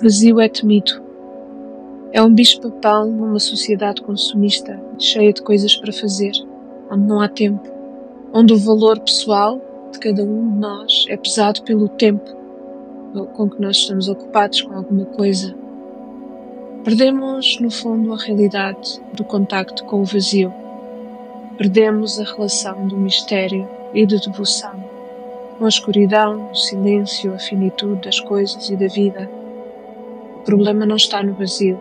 vazio é temido. É um bicho-papão numa sociedade consumista, cheia de coisas para fazer, onde não há tempo, onde o valor pessoal de cada um de nós é pesado pelo tempo com que nós estamos ocupados com alguma coisa. Perdemos, no fundo, a realidade do contacto com o vazio. Perdemos a relação do mistério e da devoção, com a escuridão, o silêncio, a finitude das coisas e da vida. O problema não está no vazio,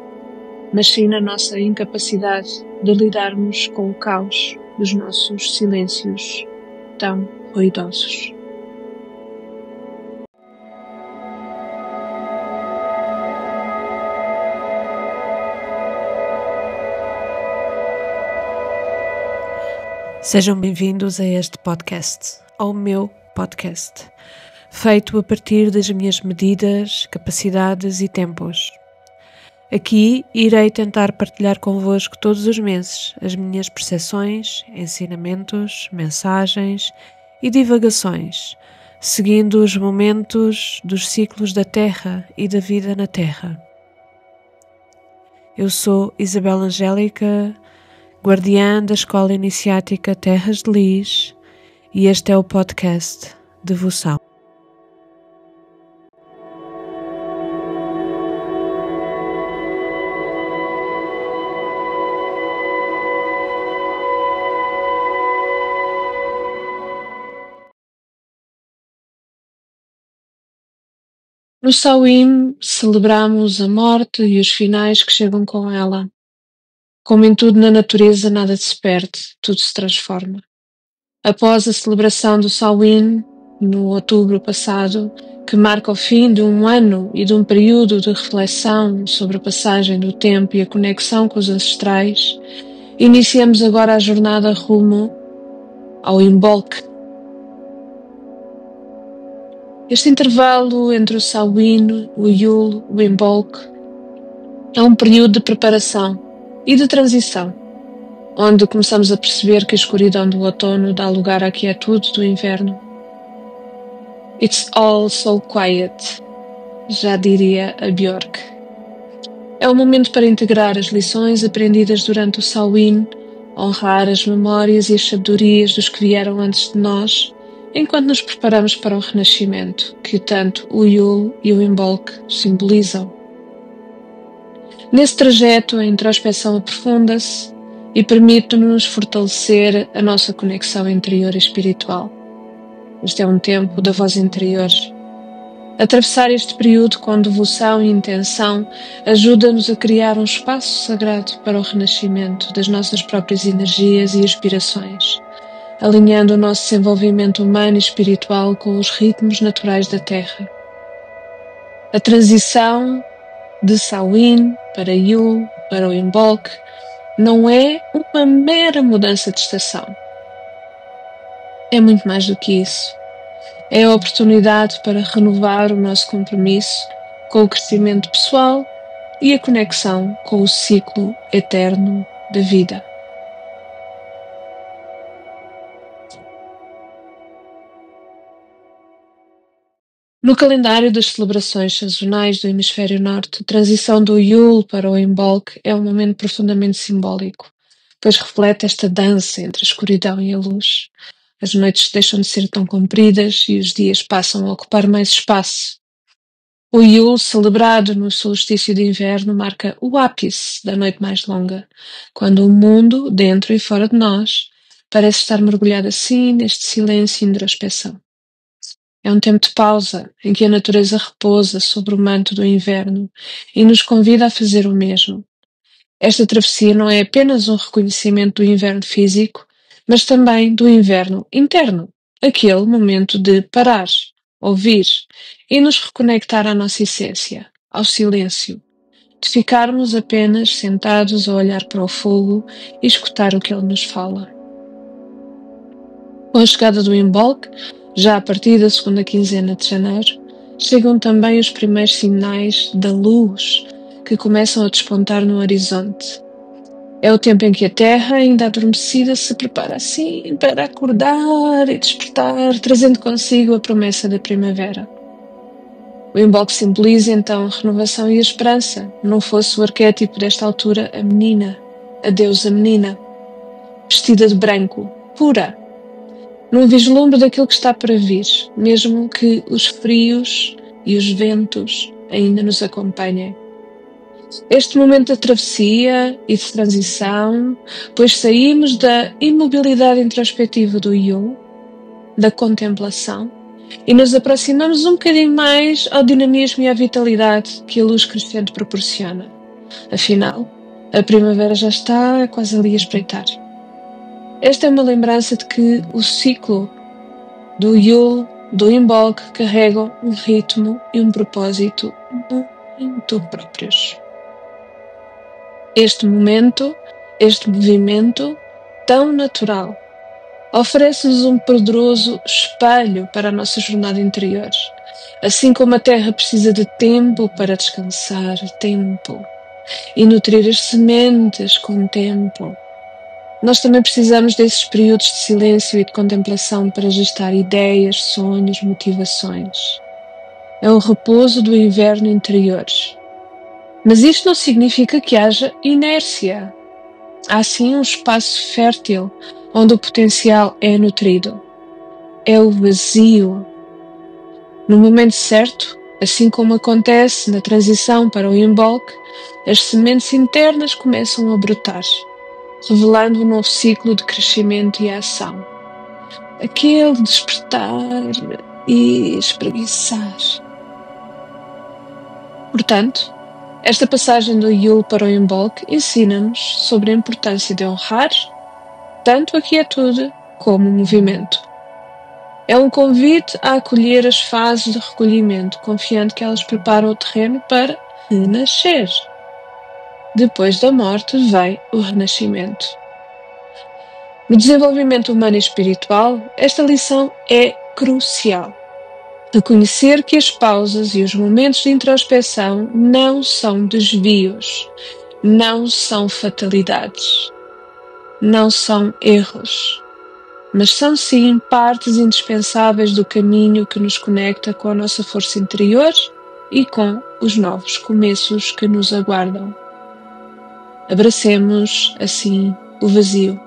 mas sim na nossa incapacidade de lidarmos com o caos dos nossos silêncios tão ruidosos. Sejam bem-vindos a este podcast, ao meu podcast, feito a partir das minhas medidas, capacidades e tempos. Aqui irei tentar partilhar convosco todos os meses as minhas percepções, ensinamentos, mensagens e divagações, seguindo os momentos dos ciclos da Terra e da vida na Terra. Eu sou Isabel Angélica, guardiã da Escola Iniciática Terras de Lis, e este é o podcast Devoção. No Samhain celebramos a morte e os finais que chegam com ela. Como em tudo na natureza, nada se perde, tudo se transforma. Após a celebração do Samhain, no outubro passado, que marca o fim de um ano e de um período de reflexão sobre a passagem do tempo e a conexão com os ancestrais, iniciamos agora a jornada rumo ao Imbolc. Este intervalo entre o Samhain, o Yule, o Imbolc, é um período de preparação e de transição, onde começamos a perceber que a escuridão do outono dá lugar à quietude do inverno. It's all so quiet, já diria a Björk. É o momento para integrar as lições aprendidas durante o Samhain, honrar as memórias e as sabedorias dos que vieram antes de nós, enquanto nos preparamos para o renascimento, que tanto o Yule e o Imbolc simbolizam. Nesse trajeto, a introspeção aprofunda-se e permite-nos fortalecer a nossa conexão interior e espiritual. Este é um tempo da voz interior. Atravessar este período com devoção e intenção ajuda-nos a criar um espaço sagrado para o renascimento das nossas próprias energias e aspirações, alinhando o nosso desenvolvimento humano e espiritual com os ritmos naturais da Terra. A transição de Samhain para Yule, para o Imbolc, não é uma mera mudança de estação. É muito mais do que isso. É a oportunidade para renovar o nosso compromisso com o crescimento pessoal e a conexão com o ciclo eterno da vida. No calendário das celebrações sazonais do Hemisfério Norte, a transição do Yule para o Imbolc é um momento profundamente simbólico, pois reflete esta dança entre a escuridão e a luz. As noites deixam de ser tão compridas e os dias passam a ocupar mais espaço. O Yule, celebrado no solstício de inverno, marca o ápice da noite mais longa, quando o mundo, dentro e fora de nós, parece estar mergulhado assim neste silêncio e introspeção. É um tempo de pausa, em que a natureza repousa sobre o manto do inverno e nos convida a fazer o mesmo. Esta travessia não é apenas um reconhecimento do inverno físico, mas também do inverno interno, aquele momento de parar, ouvir e nos reconectar à nossa essência, ao silêncio, de ficarmos apenas sentados a olhar para o fogo e escutar o que ele nos fala. Com a chegada do Imbolc, já a partir da segunda quinzena de janeiro, chegam também os primeiros sinais da luz que começam a despontar no horizonte. É o tempo em que a Terra, ainda adormecida, se prepara assim para acordar e despertar, trazendo consigo a promessa da primavera. O Imbolc simboliza então a renovação e a esperança. Não fosse o arquétipo desta altura a menina, a deusa menina, vestida de branco, pura, num vislumbre daquilo que está para vir, mesmo que os frios e os ventos ainda nos acompanhem. Este momento de travessia e de transição, pois saímos da imobilidade introspectiva do Yule, da contemplação, e nos aproximamos um bocadinho mais ao dinamismo e à vitalidade que a luz crescente proporciona. Afinal, a primavera já está quase ali a espreitar. Esta é uma lembrança de que o ciclo do Yule, do Imbolc, carregam um ritmo e um propósito muito próprios. Este momento, este movimento tão natural, oferece-nos um poderoso espelho para a nossa jornada interior. Assim como a terra precisa de tempo para descansar, tempo, e nutrir as sementes com tempo, nós também precisamos desses períodos de silêncio e de contemplação para gestar ideias, sonhos, motivações. É o repouso do inverno interior. Mas isto não significa que haja inércia. Há sim um espaço fértil onde o potencial é nutrido. É o vazio. No momento certo, assim como acontece na transição para o Imbolc, as sementes internas começam a brotar, revelando um novo ciclo de crescimento e ação. Aquele despertar e espreguiçar. Portanto, esta passagem do Yule para o Imbolc ensina-nos sobre a importância de honrar tanto a quietude como o movimento. É um convite a acolher as fases de recolhimento, confiando que elas preparam o terreno para renascer. Depois da morte vem o renascimento. No desenvolvimento humano e espiritual, esta lição é crucial. Reconhecer que as pausas e os momentos de introspeção não são desvios, não são fatalidades, não são erros, mas são sim partes indispensáveis do caminho que nos conecta com a nossa força interior e com os novos começos que nos aguardam. Abracemos, assim, o vazio.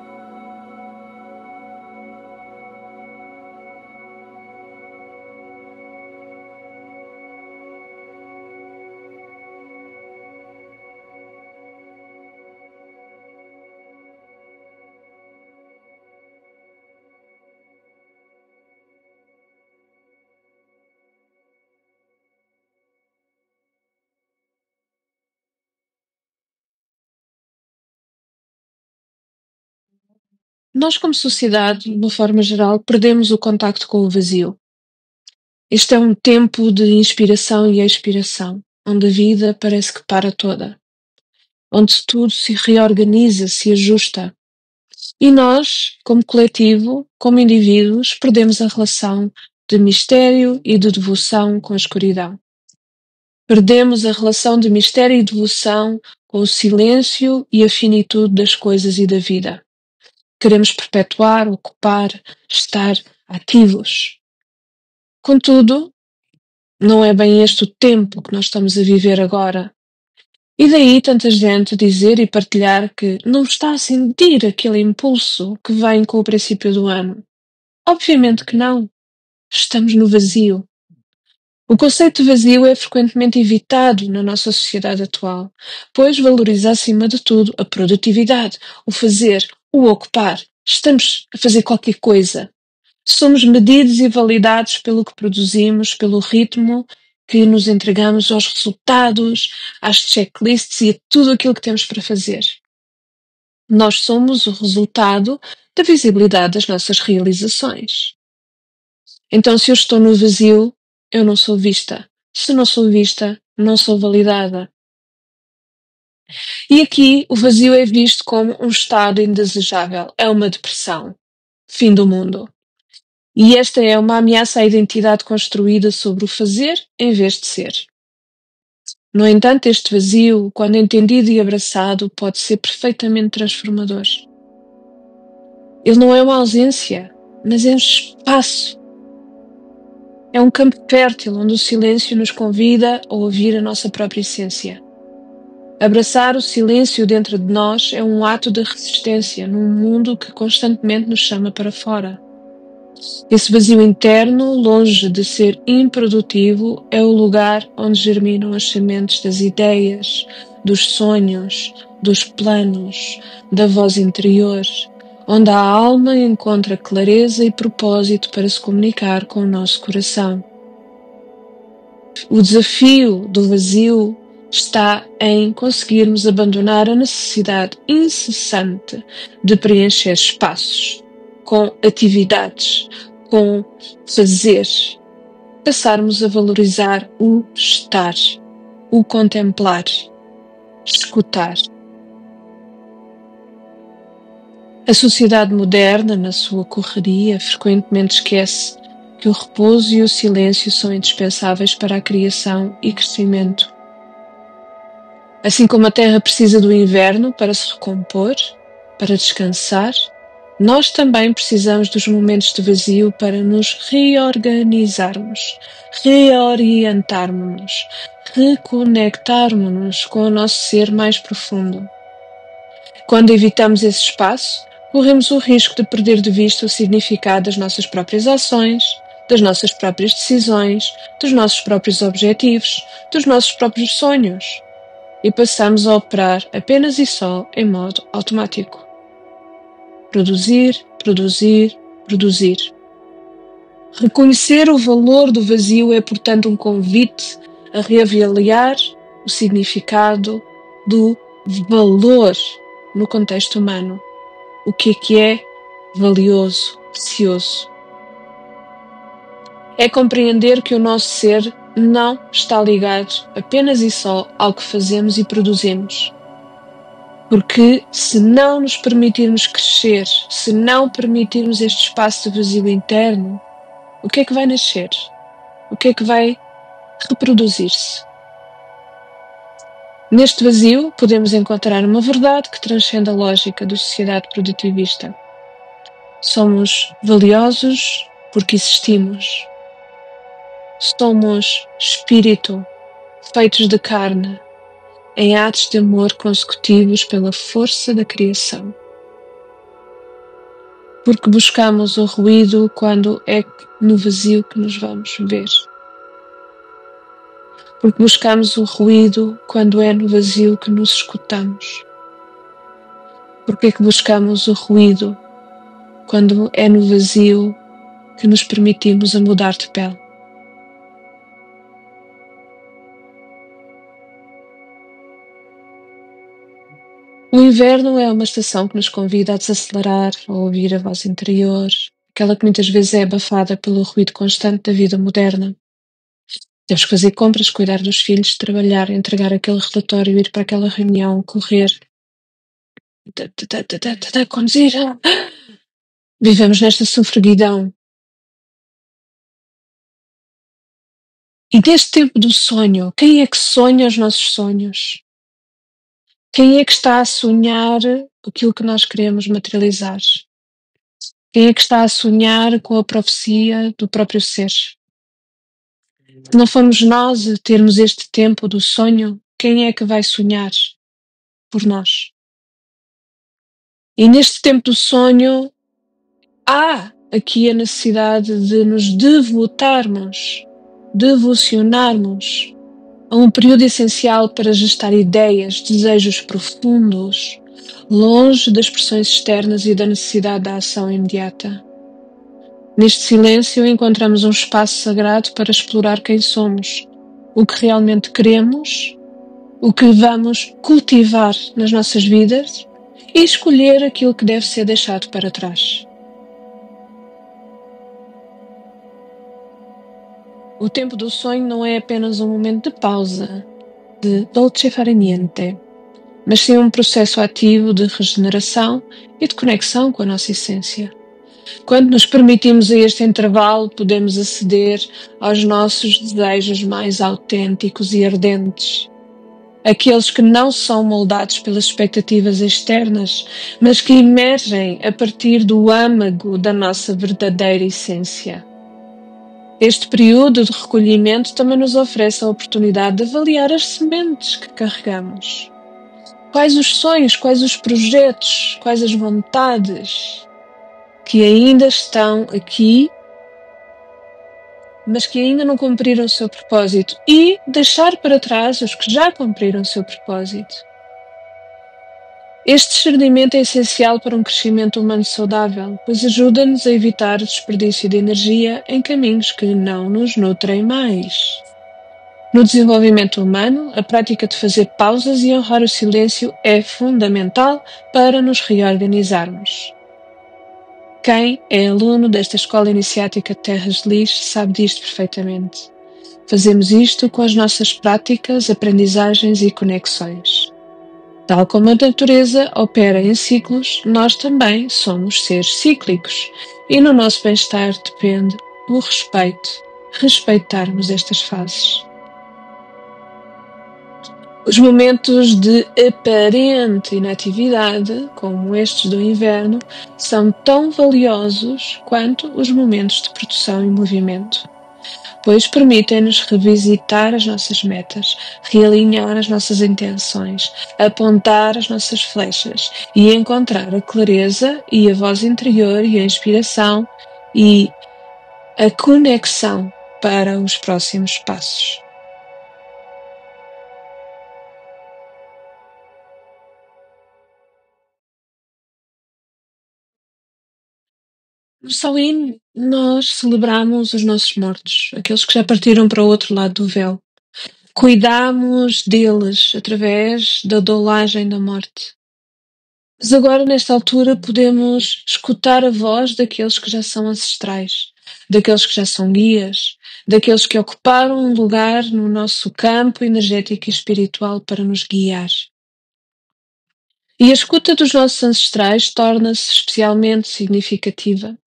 Nós, como sociedade, de uma forma geral, perdemos o contacto com o vazio. Este é um tempo de inspiração e expiração, onde a vida parece que para toda, onde tudo se reorganiza, se ajusta. E nós, como coletivo, como indivíduos, perdemos a relação de mistério e de devoção com a escuridão. Perdemos a relação de mistério e devoção com o silêncio e a finitude das coisas e da vida. Queremos perpetuar, ocupar, estar ativos. Contudo, não é bem este o tempo que nós estamos a viver agora. E daí tanta gente dizer e partilhar que não está a sentir aquele impulso que vem com o princípio do ano. Obviamente que não. Estamos no vazio. O conceito de vazio é frequentemente evitado na nossa sociedade atual, pois valoriza acima de tudo a produtividade, o fazer, o ocupar. Estamos a fazer qualquer coisa. Somos medidos e validados pelo que produzimos, pelo ritmo que nos entregamos aos resultados, às checklists e a tudo aquilo que temos para fazer. Nós somos o resultado da visibilidade das nossas realizações. Então, se eu estou no vazio, eu não sou vista. Se não sou vista, não sou validada. E aqui o vazio é visto como um estado indesejável, é uma depressão, fim do mundo. E esta é uma ameaça à identidade construída sobre o fazer em vez de ser. No entanto, este vazio, quando entendido e abraçado, pode ser perfeitamente transformador. Ele não é uma ausência, mas é um espaço. É um campo fértil onde o silêncio nos convida a ouvir a nossa própria essência. Abraçar o silêncio dentro de nós é um ato de resistência num mundo que constantemente nos chama para fora. Esse vazio interno, longe de ser improdutivo, é o lugar onde germinam as sementes das ideias, dos sonhos, dos planos, da voz interior, onde a alma encontra clareza e propósito para se comunicar com o nosso coração. O desafio do vazio está em conseguirmos abandonar a necessidade incessante de preencher espaços com atividades, com fazer, passarmos a valorizar o estar, o contemplar, escutar. A sociedade moderna, na sua correria, frequentemente esquece que o repouso e o silêncio são indispensáveis para a criação e crescimento. Assim como a Terra precisa do inverno para se recompor, para descansar, nós também precisamos dos momentos de vazio para nos reorganizarmos, reorientarmos-nos, reconectarmos-nos com o nosso ser mais profundo. Quando evitamos esse espaço, corremos o risco de perder de vista o significado das nossas próprias ações, das nossas próprias decisões, dos nossos próprios objetivos, dos nossos próprios sonhos, e passamos a operar apenas e só em modo automático. Produzir, produzir, produzir. Reconhecer o valor do vazio é, portanto, um convite a reavaliar o significado do valor no contexto humano. O que é valioso, precioso? É compreender que o nosso ser não está ligado apenas e só ao que fazemos e produzimos. Porque se não nos permitirmos crescer, se não permitirmos este espaço de vazio interno, o que é que vai nascer? O que é que vai reproduzir-se? Neste vazio podemos encontrar uma verdade que transcende a lógica da sociedade produtivista. Somos valiosos porque existimos. Somos espírito, feitos de carne, em atos de amor consecutivos pela força da criação. Porque buscamos o ruído quando é no vazio que nos vamos ver. Porque buscamos o ruído quando é no vazio que nos escutamos. Porque é que buscamos o ruído quando é no vazio que nos permitimos a mudar de pele? O inverno é uma estação que nos convida a desacelerar, a ouvir a voz interior, aquela que muitas vezes é abafada pelo ruído constante da vida moderna. Temos que fazer compras, cuidar dos filhos, trabalhar, entregar aquele relatório, ir para aquela reunião, correr, conduzir. Vivemos nesta sofreguidão. E neste tempo do sonho, quem é que sonha os nossos sonhos? Quem é que está a sonhar aquilo que nós queremos materializar? Quem é que está a sonhar com a profecia do próprio ser? Se não formos nós a termos este tempo do sonho, quem é que vai sonhar por nós? E neste tempo do sonho, há aqui a necessidade de nos devocionarmos a um período essencial para gestar ideias, desejos profundos, longe das pressões externas e da necessidade da ação imediata. Neste silêncio encontramos um espaço sagrado para explorar quem somos, o que realmente queremos, o que vamos cultivar nas nossas vidas e escolher aquilo que deve ser deixado para trás. O tempo do sonho não é apenas um momento de pausa, de dolce fare niente, mas sim um processo ativo de regeneração e de conexão com a nossa essência. Quando nos permitimos a este intervalo, podemos aceder aos nossos desejos mais autênticos e ardentes. Aqueles que não são moldados pelas expectativas externas, mas que emergem a partir do âmago da nossa verdadeira essência. Este período de recolhimento também nos oferece a oportunidade de avaliar as sementes que carregamos. Quais os sonhos, quais os projetos, quais as vontades que ainda estão aqui, mas que ainda não cumpriram o seu propósito, e deixar para trás os que já cumpriram o seu propósito. Este discernimento é essencial para um crescimento humano saudável, pois ajuda-nos a evitar o desperdício de energia em caminhos que não nos nutrem mais. No desenvolvimento humano, a prática de fazer pausas e honrar o silêncio é fundamental para nos reorganizarmos. Quem é aluno desta Escola Iniciática Terras de Lis sabe disto perfeitamente. Fazemos isto com as nossas práticas, aprendizagens e conexões. Tal como a natureza opera em ciclos, nós também somos seres cíclicos e no nosso bem-estar depende o respeitarmos estas fases. Os momentos de aparente inatividade, como estes do inverno, são tão valiosos quanto os momentos de produção e movimento, pois permitem-nos revisitar as nossas metas, realinhar as nossas intenções, apontar as nossas flechas e encontrar a clareza e a voz interior e a inspiração e a conexão para os próximos passos. No Samhain, nós celebramos os nossos mortos, aqueles que já partiram para o outro lado do véu. Cuidamos deles através da dolagem da morte. Mas agora, nesta altura, podemos escutar a voz daqueles que já são ancestrais, daqueles que já são guias, daqueles que ocuparam um lugar no nosso campo energético e espiritual para nos guiar. E a escuta dos nossos ancestrais torna-se especialmente significativa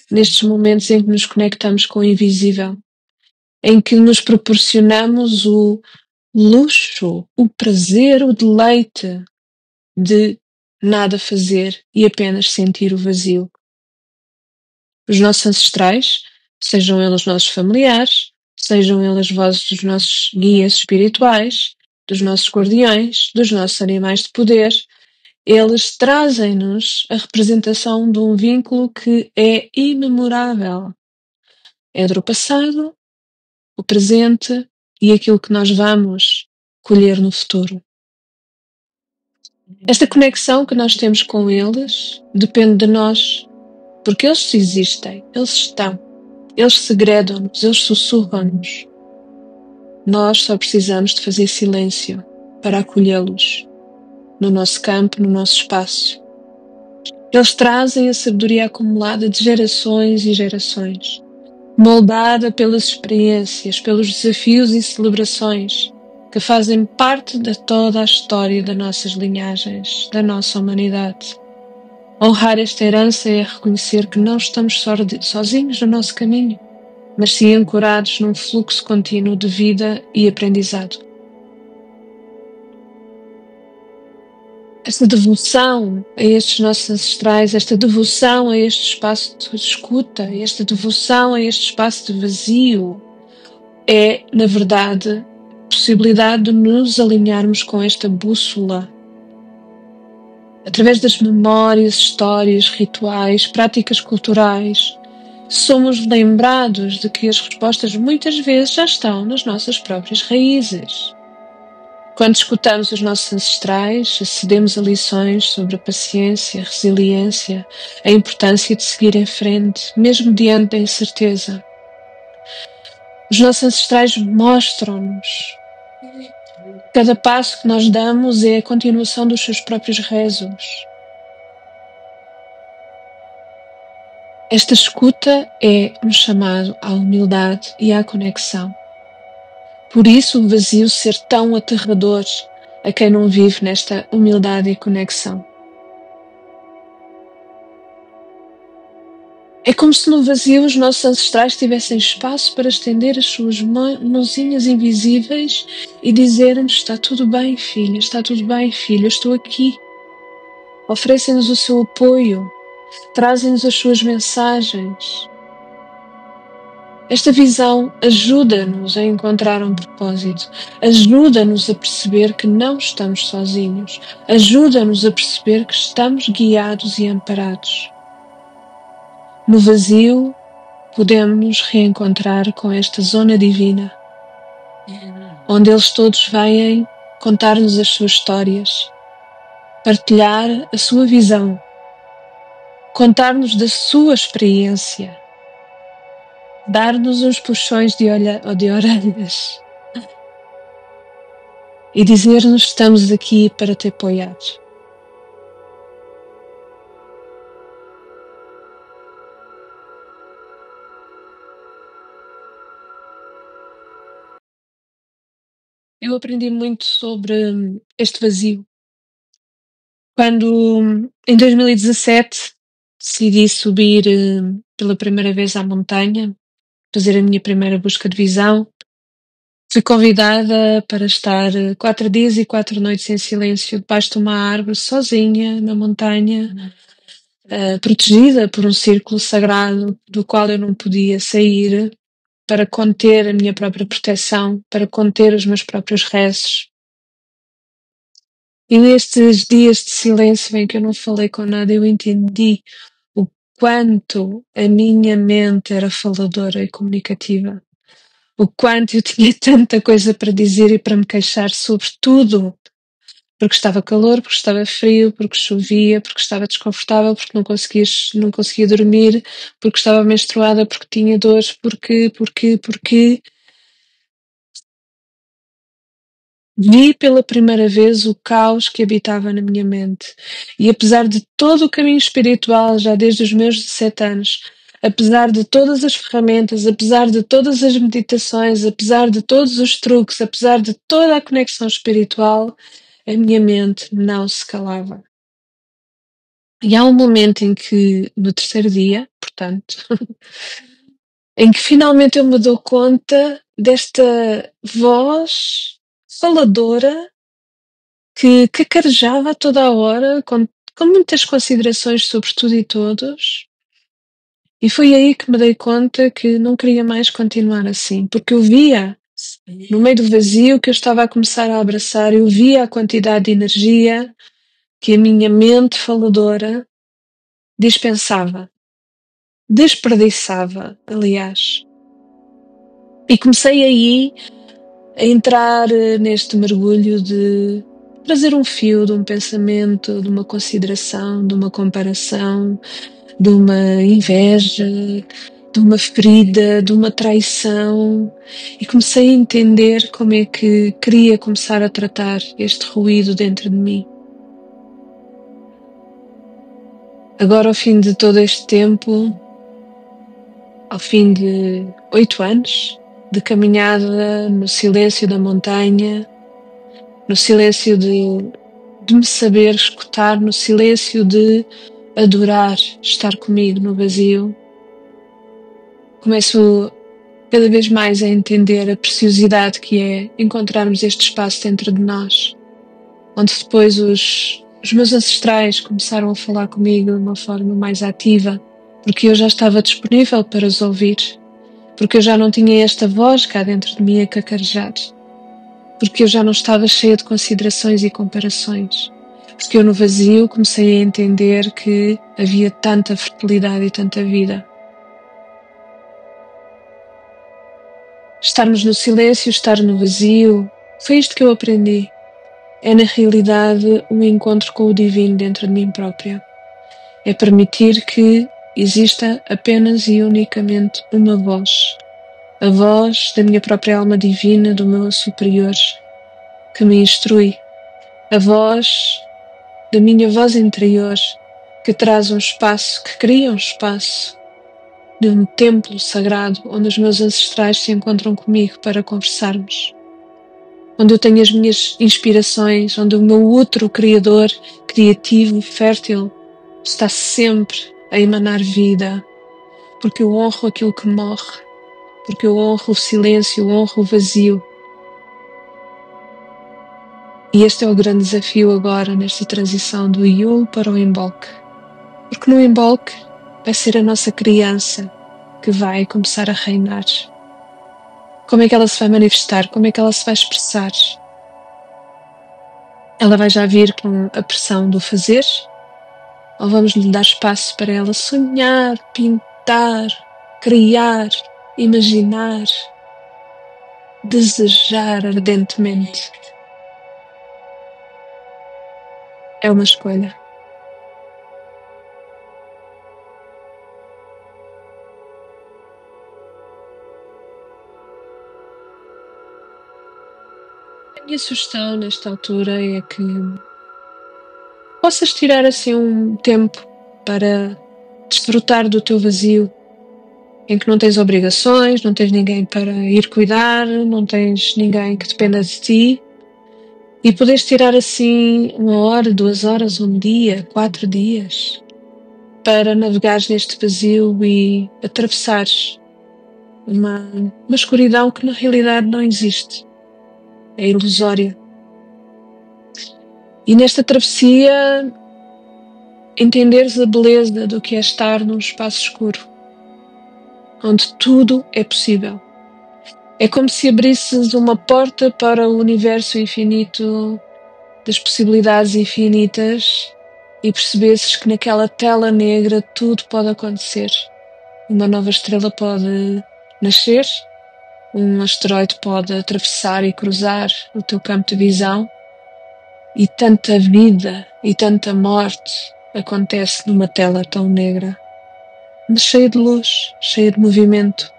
nestes momentos em que nos conectamos com o invisível, em que nos proporcionamos o luxo, o prazer, o deleite de nada fazer e apenas sentir o vazio. Os nossos ancestrais, sejam eles nossos familiares, sejam eles vozes dos nossos guias espirituais, dos nossos guardiões, dos nossos animais de poder, eles trazem-nos a representação de um vínculo que é imemorável entre o passado, o presente e aquilo que nós vamos colher no futuro. Esta conexão que nós temos com eles depende de nós, porque eles existem, eles estão, eles segredam-nos, eles sussurram-nos. Nós só precisamos de fazer silêncio para acolhê-los no nosso campo, no nosso espaço. Eles trazem a sabedoria acumulada de gerações e gerações, moldada pelas experiências, pelos desafios e celebrações que fazem parte de toda a história das nossas linhagens, da nossa humanidade. Honrar esta herança é reconhecer que não estamos sozinhos no nosso caminho, mas sim ancorados num fluxo contínuo de vida e aprendizado. Esta devoção a estes nossos ancestrais, esta devoção a este espaço de escuta, esta devoção a este espaço de vazio, é, na verdade, a possibilidade de nos alinharmos com esta bússola. Através das memórias, histórias, rituais, práticas culturais, somos lembrados de que as respostas muitas vezes já estão nas nossas próprias raízes. Quando escutamos os nossos ancestrais, acedemos a lições sobre a paciência, a resiliência, a importância de seguir em frente, mesmo diante da incerteza. Os nossos ancestrais mostram-nos que cada passo que nós damos é a continuação dos seus próprios rezos. Esta escuta é um chamado à humildade e à conexão. Por isso o vazio ser tão aterrador a quem não vive nesta humildade e conexão. É como se no vazio os nossos ancestrais tivessem espaço para estender as suas mãozinhas invisíveis e dizer-nos: está tudo bem, filha, está tudo bem, filho, eu estou aqui. Oferecem-nos o seu apoio, trazem-nos as suas mensagens. Esta visão ajuda-nos a encontrar um propósito, ajuda-nos a perceber que não estamos sozinhos, ajuda-nos a perceber que estamos guiados e amparados. No vazio, podemos nos reencontrar com esta zona divina, onde eles todos vêm contar-nos as suas histórias, partilhar a sua visão, contar-nos da sua experiência, dar-nos uns puxões de orelhas e dizer-nos que estamos aqui para te apoiar. Eu aprendi muito sobre este vazio quando, em 2017, decidi subir pela primeira vez à montanha, fazer a minha primeira busca de visão. Fui convidada para estar 4 dias e 4 noites em silêncio debaixo de uma árvore, sozinha, na montanha, protegida por um círculo sagrado do qual eu não podia sair, para conter a minha própria proteção, para conter os meus próprios rezos. E nestes dias de silêncio em que eu não falei com nada, eu entendi o quanto a minha mente era faladora e comunicativa. O quanto eu tinha tanta coisa para dizer e para me queixar sobre tudo. Porque estava calor, porque estava frio, porque chovia, porque estava desconfortável, porque não conseguia dormir, porque estava menstruada, porque tinha dores, porque. Vi pela primeira vez o caos que habitava na minha mente. E apesar de todo o caminho espiritual, já desde os meus 17 anos, apesar de todas as ferramentas, apesar de todas as meditações, apesar de todos os truques, apesar de toda a conexão espiritual, a minha mente não se calava. E há um momento em que, no terceiro dia, portanto, em que finalmente eu me dou conta desta voz faladora que cacarejava toda a hora, com muitas considerações sobre tudo e todos. E foi aí que me dei conta que não queria mais continuar assim, porque eu via, no meio do vazio que eu estava a começar a abraçar, eu via a quantidade de energia que a minha mente faladora dispensava, desperdiçava, aliás. E comecei aí a entrar neste mergulho de trazer um fio de um pensamento, de uma consideração, de uma comparação, de uma inveja, de uma ferida, de uma traição, e comecei a entender como é que queria começar a tratar este ruído dentro de mim. Agora, ao fim de todo este tempo, ao fim de 8 anos de caminhada no silêncio da montanha, no silêncio de me saber escutar, no silêncio de adorar estar comigo no vazio, começo cada vez mais a entender a preciosidade que é encontrarmos este espaço dentro de nós, onde depois os meus ancestrais começaram a falar comigo de uma forma mais ativa, porque eu já estava disponível para os ouvir, porque eu já não tinha esta voz cá dentro de mim a cacarejar, porque eu já não estava cheia de considerações e comparações, porque eu no vazio comecei a entender que havia tanta fertilidade e tanta vida. Estarmos no silêncio, estar no vazio, foi isto que eu aprendi. É na realidade um encontro com o divino dentro de mim própria. É permitir que exista apenas e unicamente uma voz. A voz da minha própria alma divina, do meu superior, que me instrui. A voz da minha voz interior, que traz um espaço, que cria um espaço de um templo sagrado onde os meus ancestrais se encontram comigo para conversarmos. Onde eu tenho as minhas inspirações, onde o meu útero criador, criativo e fértil, está sempre a emanar vida, porque eu honro aquilo que morre, porque eu honro o silêncio, eu honro o vazio. E este é o grande desafio agora, nesta transição do Yule para o Imbolc. Porque no Imbolc vai ser a nossa criança, que vai começar a reinar. Como é que ela se vai manifestar? Como é que ela se vai expressar? Ela vai já vir com a pressão do fazer? Ou vamos lhe dar espaço para ela sonhar, pintar, criar, imaginar, desejar ardentemente? É uma escolha. A minha sugestão nesta altura é que possas tirar assim um tempo para desfrutar do teu vazio, em que não tens obrigações, não tens ninguém para ir cuidar, não tens ninguém que dependa de ti, e podes tirar assim 1 hora, 2 horas, 1 dia, 4 dias, para navegares neste vazio e atravessares uma escuridão que na realidade não existe, é ilusória. E nesta travessia entenderes a beleza do que é estar num espaço escuro, onde tudo é possível. É como se abrisses uma porta para o universo infinito das possibilidades infinitas e percebesses que naquela tela negra tudo pode acontecer. Uma nova estrela pode nascer, um asteroide pode atravessar e cruzar o teu campo de visão, e tanta vida e tanta morte acontece numa tela tão negra, mas cheia de luz, cheia de movimento,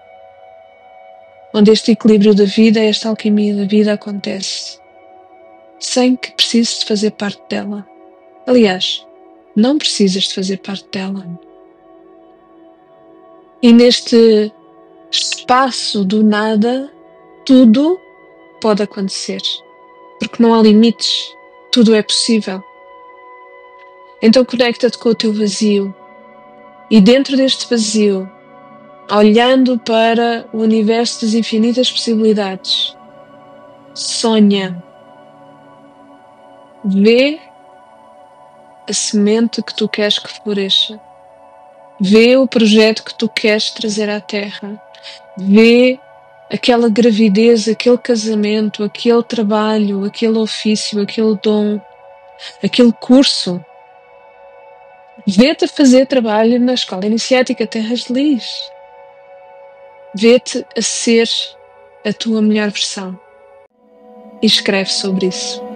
onde este equilíbrio da vida, esta alquimia da vida acontece, sem que precises de fazer parte dela. Aliás, não precisas de fazer parte dela. E neste espaço do nada, tudo pode acontecer, porque não há limites, tudo é possível. Então conecta-te com o teu vazio, e dentro deste vazio, olhando para o universo das infinitas possibilidades, sonha, vê a semente que tu queres que floresça, vê o projeto que tu queres trazer à Terra, vê aquela gravidez, aquele casamento, aquele trabalho, aquele ofício, aquele dom, aquele curso. Vê-te a fazer trabalho na Escola Iniciática Terras de Lis. Vê-te a ser a tua melhor versão e escreve sobre isso.